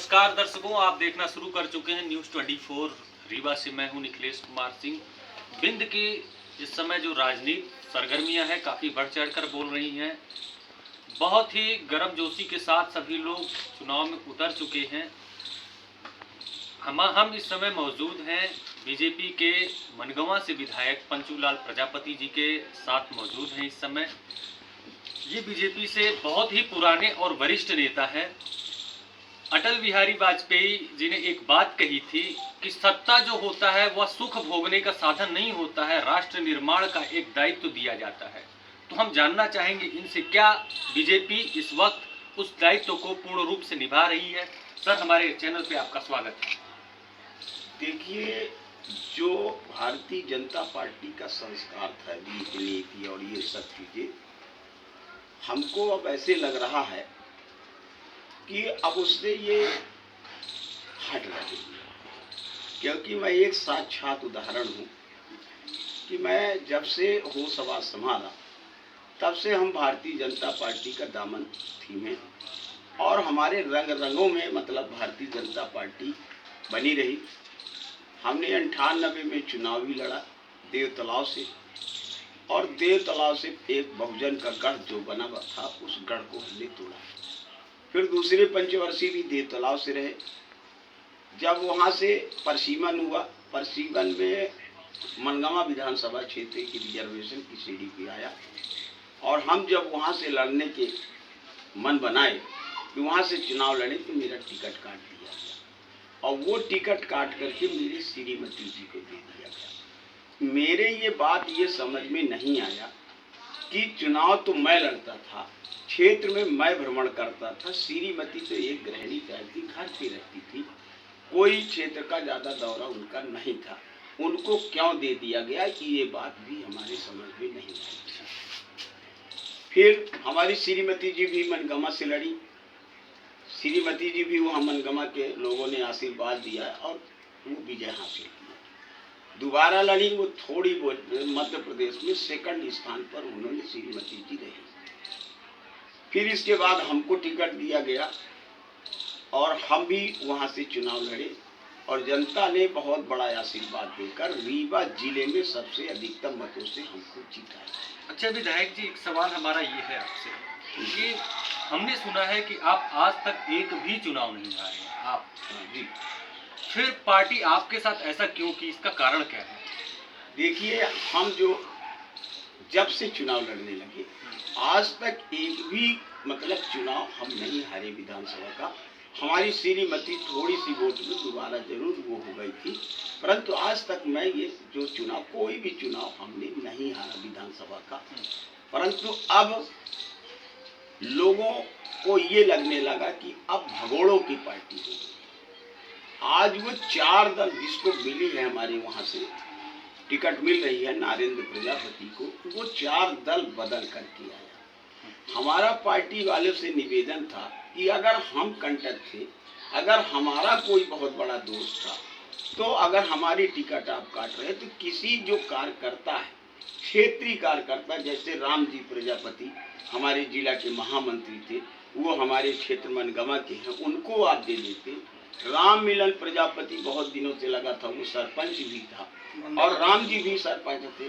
नमस्कार दर्शकों, आप देखना शुरू कर चुके हैं न्यूज़ 24 रीवा से। मैं हूं निखिलेश कुमार सिंह। बिंद की इस समय जो राजनीतिक सरगर्मियां हैं काफ़ी बढ़ चढ़कर बोल रही हैं। बहुत ही गर्मजोशी के साथ सभी लोग चुनाव में उतर चुके हैं। हम इस समय मौजूद हैं बीजेपी के मनगवा से विधायक पंचूलाल प्रजापति जी के साथ मौजूद हैं इस समय। ये बीजेपी से बहुत ही पुराने और वरिष्ठ नेता हैं। अटल बिहारी वाजपेयी जी ने एक बात कही थी कि सत्ता जो होता है वह सुख भोगने का साधन नहीं होता है, राष्ट्र निर्माण का एक दायित्व दिया जाता है। तो हम जानना चाहेंगे इनसे क्या बीजेपी इस वक्त उस दायित्व को पूर्ण रूप से निभा रही है। सर, हमारे चैनल पे आपका स्वागत है। देखिए, जो भारतीय जनता पार्टी का संस्कार था, नीति और ये सब चीजें, हमको अब ऐसे लग रहा है कि अब उससे ये हट रही है। क्योंकि मैं एक साक्षात उदाहरण हूँ कि मैं जब से होश आवाज संभाला तब से हम भारतीय जनता पार्टी का दामन थीमे और हमारे रंग रंगों में मतलब भारतीय जनता पार्टी बनी रही। हमने 98 में चुनाव भी लड़ा देव तालाब से, और देव तालाब से एक बहुजन का गढ़ जो बना हुआ था उस गढ़ को हमने तोड़ा। फिर दूसरे पंचवर्षीय भी देव तालाब से रहे। जब वहाँ से परसीमन हुआ, परसीमन में मनगवा विधानसभा क्षेत्र की रिजर्वेशन की सीढ़ी पे आया, और हम जब वहाँ से लड़ने के मन बनाए कि वहाँ से चुनाव लड़े तो मेरा टिकट काट दिया गया, और वो टिकट काट करके मेरी श्रीमती जी को दे दिया गया। मेरे ये बात ये समझ में नहीं आया कि चुनाव तो मैं लड़ता था, क्षेत्र में मैं भ्रमण करता था, श्रीमती तो एक गृहिणी थी, घर पे रहती थी, कोई क्षेत्र का ज़्यादा दौरा उनका नहीं था, उनको क्यों दे दिया गया कि ये बात भी हमारे समझ में नहीं आई। फिर हमारी श्रीमती जी भी मनगवा से लड़ी। श्रीमती जी भी वहाँ मनगवा के लोगों ने आशीर्वाद दिया और वो विजय हासिल किया। दोबारा लड़ी, वो थोड़ी मध्य प्रदेश में सेकंड स्थान पर उन्होंने श्रीमती जी रही। फिर इसके बाद हमको टिकट दिया गया और हम भी वहाँ से चुनाव लड़े, और जनता ने बहुत बड़ा आशीर्वाद देकर रीवा जिले में सबसे अधिकतम मतों से हमको जिताया। अच्छा विधायक जी, एक सवाल हमारा ये है आपसे कि हमने सुना है कि आप आज तक एक भी चुनाव नहीं हारे हैं आप। जी, फिर पार्टी आपके साथ ऐसा क्यों की, इसका कारण क्या है? देखिए, हम जो जब से चुनाव लड़ने लगे आज तक एक भी मतलब चुनाव हम नहीं हारे विधानसभा का। हमारी श्रीमती थोड़ी सी वोट में दोबारा जरूर वो हो गई थी, परंतु आज तक मैं ये जो चुनाव कोई भी चुनाव हमने नहीं हारा विधानसभा का। परंतु अब लोगों को ये लगने लगा कि अब भगोड़ों की पार्टी हो गई। आज वो 4 दल जिसको मिली है, हमारे वहाँ से टिकट मिल रही है नरेंद्र प्रजापति को, वो 4 दल बदल करके आया। हमारा पार्टी वालों से निवेदन था कि अगर हम कंटक थे, अगर हमारा कोई बहुत बड़ा दोस्त था, तो अगर हमारी टिकट आप काट रहे तो किसी जो कार्यकर्ता है, क्षेत्रीय कार्यकर्ता, जैसे राम जी प्रजापति हमारे जिला के महामंत्री थे, वो हमारे क्षेत्र मनगवा के हैं, उनको आप दे देते। राम मिलन प्रजापति बहुत दिनों से लगा था, वो सरपंच भी था, और राम जी भी सरपंच थे,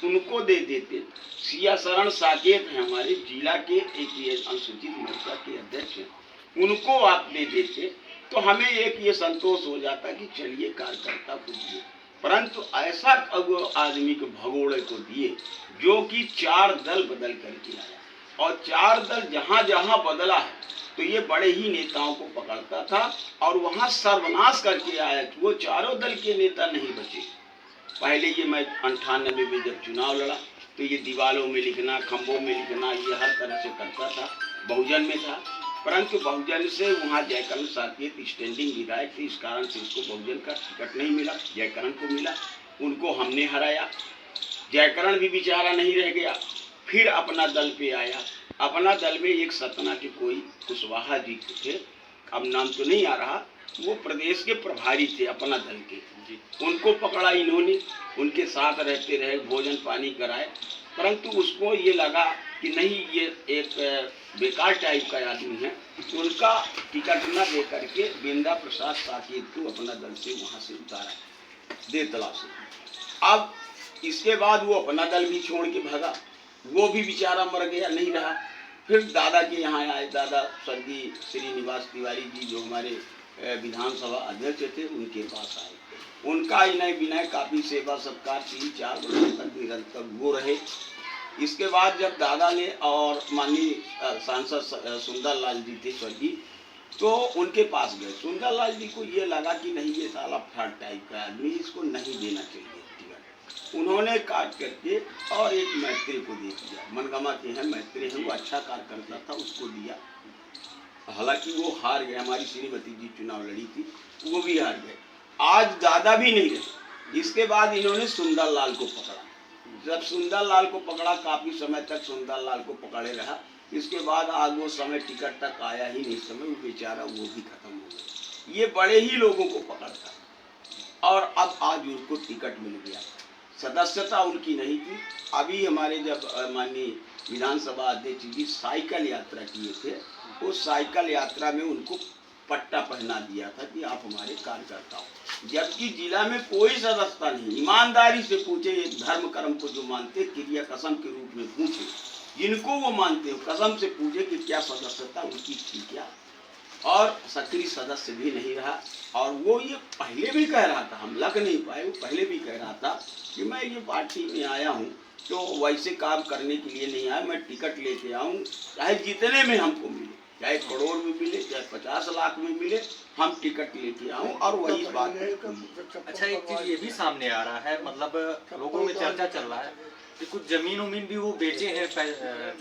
उनको दे देते। सिया शरण साकेत हैं हमारे जिला के एक अनुसूचित मोर्चा के अध्यक्ष हैं, उनको आप दे देते तो हमें एक ये संतोष हो जाता कि चलिए कार्यकर्ता को दिए। परंतु ऐसा आदमी को भगोड़े को दिए जो कि 4 दल बदल करके आया, और 4 दल जहाँ जहाँ बदला है तो ये बड़े ही नेताओं को पकड़ता था और वहाँ सर्वनाश करके आया कि वो चारों दल के नेता नहीं बचे। पहले ये मैं 98 में जब चुनाव लड़ा तो ये दीवारों में लिखना, खंभों में लिखना, ये हर तरह से करता था, बहुजन में था। परंतु बहुजन से वहाँ जयकरण साकेत स्टैंडिंग विधायक थे, इस कारण से उसको बहुजन का टिकट नहीं मिला, जयकरण को मिला, उनको हमने हराया। जयकरण भी बेचारा नहीं रह गया, फिर अपना दल पे आया। अपना दल में एक सतना के कोई कुशवाहा जी थे, अब नाम तो नहीं आ रहा, वो प्रदेश के प्रभारी थे अपना दल के, उनको पकड़ा इन्होंने, उनके साथ रहते रहे, भोजन पानी कराए, परंतु उसको ये लगा कि नहीं ये एक बेकार टाइप का आदमी है, उनका टिकट न दे करके बिंदा प्रसाद साकेत को अपना दल से वहाँ से उतारा देतला से। अब इसके बाद वो अपना दल भी छोड़ के भागा, वो भी बेचारा मर गया, नहीं रहा। फिर दादा के यहाँ आए, दादा स्वर्गीय श्रीनिवास तिवारी जी जो हमारे विधानसभा अध्यक्ष थे, उनके पास आए। उनका इनय विनय काफ़ी सेवा सत्कार 3-4 वर्षों तक निरंतर वो रहे। इसके बाद जब दादा ने और माननीय सांसद सुंदरलाल जी थे स्वर्गीय, तो उनके पास गए। सुंदरलाल जी को ये लगा कि नहीं ये साला फ्रॉड टाइप का आदमी, इसको नहीं देना चाहिए टिकट। उन्होंने काट करके और एक मैत्री को दे दिया, मनगमा के हैं मैत्री हैं, वो अच्छा कार्य करता था, उसको दिया। हालांकि वो हार गए, हमारी श्रीमती जी चुनाव लड़ी थी, वो भी हार गए। आज दादा भी नहीं रहे। इसके बाद इन्होंने सुंदरलाल को पकड़ा। जब सुंदरलाल को पकड़ा, काफ़ी समय तक सुंदरलाल को पकड़े रहा। इसके बाद आज वो समय टिकट तक आया ही नहीं, समय वो बेचारा वो भी खत्म हो गया। ये बड़े ही लोगों को पकड़ता और अब आज उसको टिकट मिल गया। सदस्यता उनकी नहीं थी। अभी हमारे जब माननीय विधानसभा अध्यक्ष जी साइकिल यात्रा किए थे, उस साइकिल यात्रा में उनको पट्टा पहना दिया था कि आप हमारे कार्यकर्ता हो, जबकि जिला में कोई सदस्यता नहीं। ईमानदारी से पूछे, एक धर्म कर्म को जो मानते, क्रिया कसम के रूप में पूछे, जिनको वो मानते हो कसम से पूछे कि क्या सदस्यता उनकी थी क्या, और सक्रिय सदस्य भी नहीं रहा। और वो ये पहले भी कह रहा था, हम लग नहीं पाए, वो पहले भी कह रहा था कि मैं ये पार्टी में आया हूँ तो वैसे काम करने के लिए नहीं आया, मैं टिकट लेके आऊँ, चाहे जितने में हमको मिले, चाहे करोड़ में मिले, चाहे 50 लाख में मिले, हम टिकट लेके आऊँ। और वही बात है। अच्छा, एक चीज ये भी सामने आ रहा है, मतलब लोगों में चर्चा चल रहा है कि कुछ जमीन उमीन भी वो बेचे हैं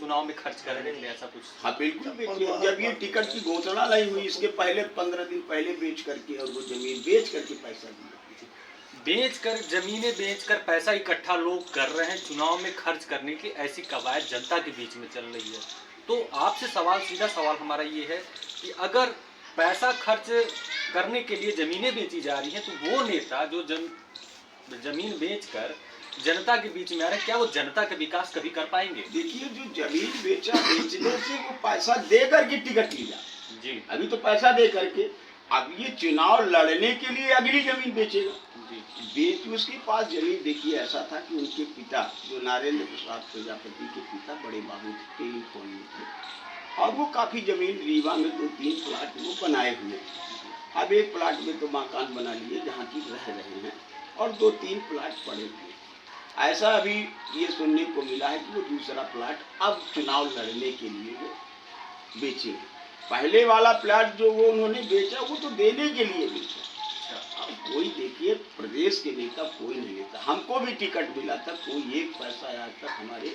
चुनाव में खर्च करने के लिए, ऐसा कुछ। हाँ बिल्कुल बेचे। जब ये टिकट की घोषणा नहीं हुई, इसके पहले 15 दिन पहले बेच करके, और वो जमीन बेच करके पैसा दिया, बेचकर, जमीनें बेचकर पैसा इकट्ठा लोग कर रहे हैं चुनाव में खर्च करने की, ऐसी कवायद जनता के बीच में चल रही है। तो आपसे सवाल, सीधा सवाल हमारा ये है कि अगर पैसा खर्च करने के लिए जमीनें बेची जा रही हैं, तो वो नेता जो जमीन बेचकर जनता के बीच में आ रहे हैं, क्या वो जनता का विकास कभी कर पाएंगे? देखिए, जो जमीन बेचा, बेचने से वो पैसा दे करके टिकट लिया जी, अभी तो पैसा दे करके, अब ये चुनाव लड़ने के लिए अगली जमीन बेचेगा जी। बेच। उसके पास जमीन, देखिए ऐसा था कि उनके पिता जो नारेंद्र प्रसाद प्रजापति के पिता बड़े बाबू टेलीफोन में थे, और वो काफ़ी जमीन रीवा में 2-3 प्लाट वो बनाए हुए। अब एक प्लाट में तो मकान बना लिए जहाँ की रह रहे हैं, और 2-3 प्लाट पड़े हुए। ऐसा अभी ये सुनने को मिला है कि वो दूसरा प्लाट अब चुनाव लड़ने के लिए वो बेचे। पहले वाला प्लाट जो वो उन्होंने बेचा, वो तो देने के लिए बेचा। अब कोई, देखिए प्रदेश के नेता कोई नहीं लेता, हमको भी टिकट मिला था, कोई एक पैसा आज तक हमारे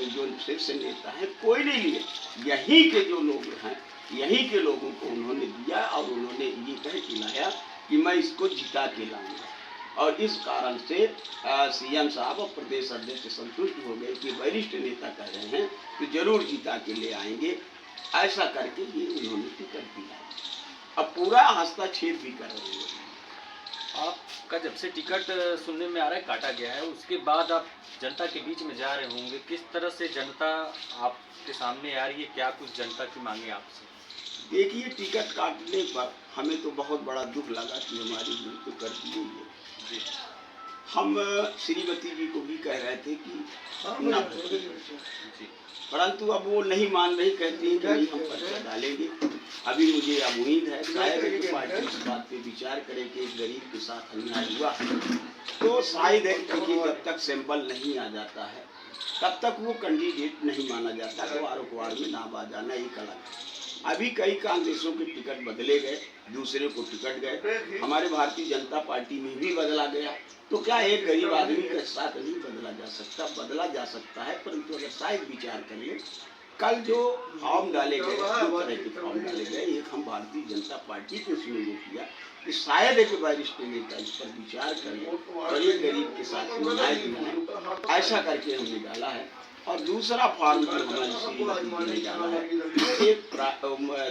जो शीर्ष नेता है कोई नहीं लिए। यहीं के जो लोग हैं, यहीं के लोगों को उन्होंने दिया, और उन्होंने ये कह के लाया कि मैं इसको जिता के लाऊंगा। और इस कारण से सीएम साहब और प्रदेश अध्यक्ष संतुष्ट हो गए कि वरिष्ठ नेता कह रहे हैं तो जरूर जिता के ले आएंगे। ऐसा करके ये उन्होंने टिकट दिया। अब पूरा हस्तक्षेप भी कर रहे हैं। आपका जब से टिकट सुनने में आ रहा है काटा गया है, उसके बाद आप जनता के बीच में जा रहे होंगे, किस तरह से जनता आपके सामने आ रही है, क्या कुछ जनता की मांगे आपसे? देखिए, टिकट काटने पर हमें तो बहुत बड़ा दुख लगा कि हमारी मृत्यु कर दी गई है। हम श्रीमती जी को भी कह रहे थे कि ना, परंतु अब वो नहीं मान रही, कहती है कि नहीं हम पर्चा डालेंगे। अभी मुझे उम्मीद है शायद कि पार्टी इस बात पे विचार करे कि एक गरीब के साथ अन्याय हुआ, तो शायद है कि जब तक सैंपल नहीं आ जाता है तब तक वो कैंडिडेट नहीं माना जाता, तो आरोपवार में नाम आ जाना ही कड़ा है। अभी कई कांग्रेसों के टिकट बदले गए, दूसरे को टिकट गए, हमारे भारतीय जनता पार्टी में भी बदला गया। तो क्या एक गरीब आदमी के साथ नहीं बदला जा सकता? बदला जा सकता है, परंतु अगर शायद विचार कर ले। कल जो फॉर्म डाले गए, 2 तरह के फॉर्म डाले गए, एक हम भारतीय जनता पार्टी के उसमें वो किया कि शायद एक वरिष्ठ नेता इस पर विचार कर ले और एक गरीब के साथ न्याय दिलाएं, ऐसा करके हमने डाला है। और दूसरा फॉर्म जो हमारी श्रीमती जी ने डाला है एक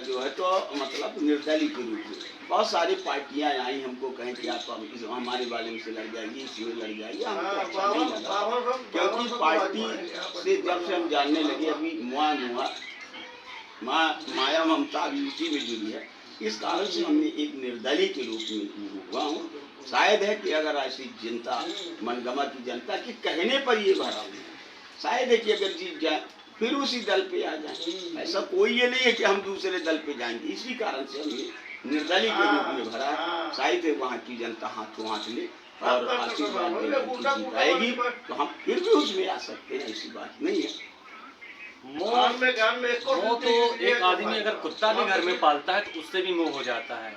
जो है तो मतलब निर्दलीय के रूप में बहुत सारी पार्टियां आई हमको कहें कि आप हमारे बारे में से लड़ जाइए, इसी में लड़ जाइए। हमको अच्छा नहीं लगा, क्योंकि पार्टी से जब से हम जानने लगे अभी माया ममता अभी उसी में जुड़ी है, इस कारण से हमने एक निर्दलीय के रूप में हुआ हूँ। शायद है कि अगर ऐसी जनता मनगमा की जनता की कहने पर ये भरा हुआ, शायद है कि अगर जीत जाए फिर उसी दल पे आ जाए। ऐसा कोई ये नहीं है कि हम दूसरे दल पे जाएंगे, इसी कारण से हमने निर्दलीय के रूप में भरा है। शायद है वहाँ की जनता हाथों हाथ ले और आशीर्वाद जीत आएगी तो हम फिर भी उसमें आ सकते हैं, ऐसी बात नहीं है। मोह तो एक आदमी अगर कुत्ता भी घर में पालता है तो उससे भी मोह हो जाता है।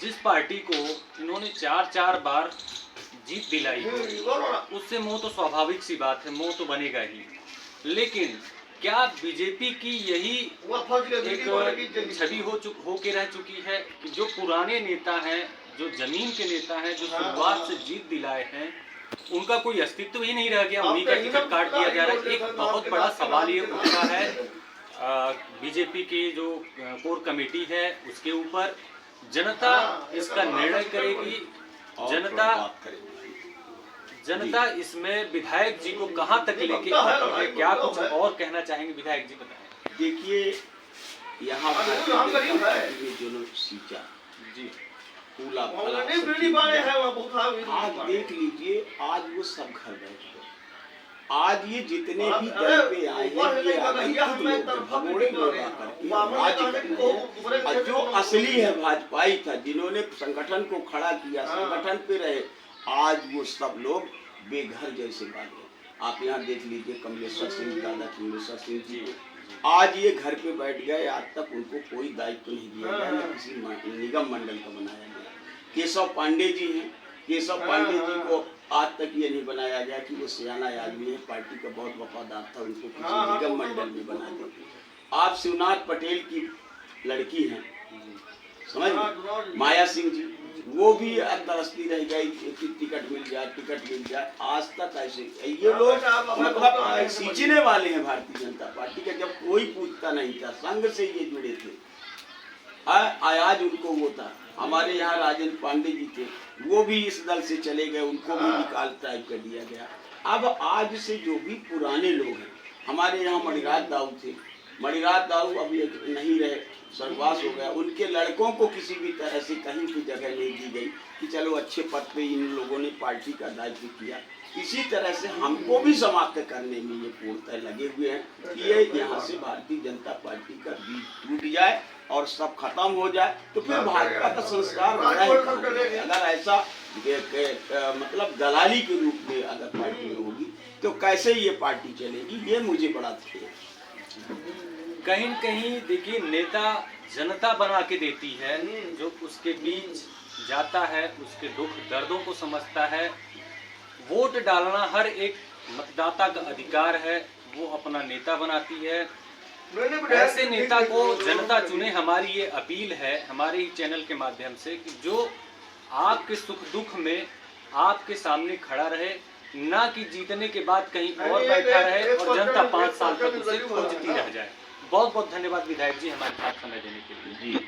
जिस पार्टी को इन्होंने 4 बार जीत दिलाई हो उससे मोह तो स्वाभाविक सी बात है, मोह तो बनेगा ही। लेकिन क्या बीजेपी की यही एक छवि हो के रह चुकी है कि जो पुराने नेता हैं, जो जमीन के नेता हैं, जो शुरुआत से जीत दिलाए हैं, उनका कोई अस्तित्व ही नहीं रह गया, उन्हीं का टिकट काट दिया जा रहा है। एक बहुत बड़ा सवाल ये उठता है बीजेपी की जो कोर कमेटी है उसके ऊपर। जनता इसका निर्णय करेगी, जनता इसमें विधायक जी को कहां तक लेके आती है। क्या कुछ और कहना चाहेंगे विधायक जी, बताएं। देखिए यहाँ जो लोग सींचा जी फूला आज देख लीजिए, आज वो सब घर बैठ गए। आज ये जितने भी दल पे आए हैं भगोड़े लोग आकर जो असली है भाजपाई था, जिन्होंने संगठन को खड़ा किया, संगठन पे रहे, आज वो सब लोग बेघर जैसे बात। आप यहाँ देख लीजिए कमलेश्वर सिंह, दादा कमलेश्वर सिंह जी आज ये घर पे बैठ गए। आज तक उनको कोई दायित्व नहीं दिया गया, न किसी निगम मंडल का बनाया गया। केशव पांडे जी हैं, केशव पांडे जी को आज तक ये नहीं बनाया गया कि वो सियाना आदमी है, पार्टी का बहुत वफादार था, उनको किसी निगम मंडल में बना देते। आप शिवनाथ पटेल की लड़की हैं, समझ माया सिंह जी, वो भी अब तरसती रह गई कि टिकट मिल जाए। आज तक ऐसे ये लोग मतलब सींचने वाले हैं भारतीय जनता पार्टी का। जब कोई पूछता नहीं था, संघ से ये जुड़े थे, आज उनको वो था। हमारे यहाँ राजेंद्र पांडे जी थे, वो भी इस दल से चले गए, उनको भी निकाल टाइप कर दिया गया। अब आज से जो भी पुराने लोग हैं, हमारे यहाँ मणिराज दाऊ थे, मणिराज दाऊ अभी नहीं रहे, स्वर्गवास हो गया। उनके लड़कों को किसी भी तरह से कहीं भी जगह नहीं दी गई कि चलो अच्छे पद पे इन लोगों ने पार्टी का दायित्व किया। इसी तरह से हमको भी समाप्त करने में ये पूर्णतः लगे हुए हैं कि ये यहाँ से भारतीय जनता पार्टी का बीज टूट जाए और सब खत्म हो जाए, तो फिर भाजपा का संस्कार अगर ऐसा मतलब दलाली के रूप में अगर पार्टी होगी तो कैसे ये पार्टी चलेगी, ये मुझे बड़ा कहीं न कहीं देखिए नेता जनता बना के देती है, जो उसके बीच जाता है उसके दुख दर्दों को समझता है। वोट डालना हर एक मतदाता का अधिकार है, वो अपना नेता बनाती है। ऐसे नेता को जनता चुने। हमारी ये अपील है हमारे ही चैनल के माध्यम से कि जो आपके सुख दुख में आपके सामने खड़ा रहे, ना कि जीतने के बाद कहीं और बैठा रहे और जनता 5 साल तक उसे खोजती रह जाए। बहुत बहुत धन्यवाद विधायक जी हमारे साथ समय देने के लिए। जी।